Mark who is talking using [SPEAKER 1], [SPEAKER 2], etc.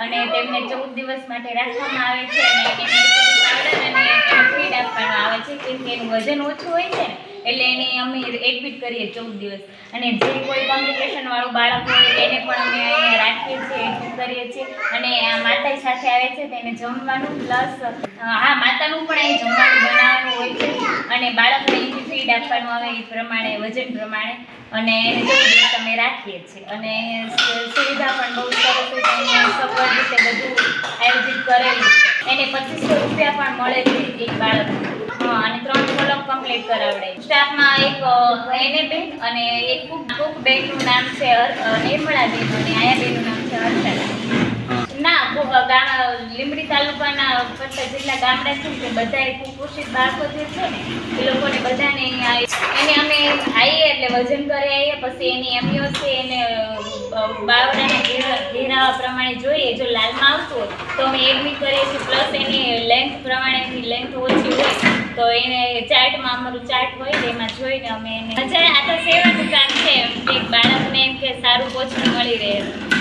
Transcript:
[SPEAKER 1] અને તેમને 14 દિવસ માટે રાખવામાં આવે છે અને એને મેડિસિન પાવડર અને એને ફીડ આપવામાં આવે છે કેમ કે એનું વજન ઓછું હોય છે એટલે એને અમે એડમિટ કરીએ 14 દિવસ અને જે કોઈ કોમ્પ્લિકેશન વાળું બાળક હોય એને પણ અમે અહીંયા રાખીએ છીએ, એડમિટ કરીએ છીએ અને આ માતા સાથે આવે છે તેને જમવાનું પ્લસ માતાનું પણ અહીં જમવાનું બનાવવાનું હોય છે અને બાળકને અહીંથી ફીડ આપવાનું આવે એ પ્રમાણે વજન પ્રમાણે અને એને 14 દિવસ અમે રાખીએ છીએ અને સુવિધા પણ બહુ સરસ રીતે અહીંયા સગવડ રીતે બધું આયોજિત કરેલું છે. એને 2500 રૂપિયા પણ મળે છે એક બાળક અને 3 ફોલોઅપ કમ્પ્લીટ કરાવડે. સ્ટાફમાં એક એને બેન અને એક કુક બેનનું નામ છે નિર્મળાબેન અને આયાબેનનું નામ છે હર્ષાબેન. લીંબડી તાલુકાના પટ્ટા જિલ્લા ગામડા છે તે બધા કુપોષિત બાળકો જે છે ને એ લોકોને બધાને એને અમે આવીએ એટલે વજન કરે આવીએ પછી એની એમઓ છે એને બાવડાના ઘેરાવા પ્રમાણે જોઈએ જો લાલમાં આવતું હોય તો અમે એડમિટ કરીએ છીએ પ્લસ એની લેન્થ પ્રમાણે એની લેન્થ ઓછી હોય તો એને ચાર્ટમાં અમારું ચાર્ટ હોય એમાં જોઈને અમે એને આ તો સેવાનું કામ છે એક બાળકને એમ કે સારું પોષણ મળી રહે.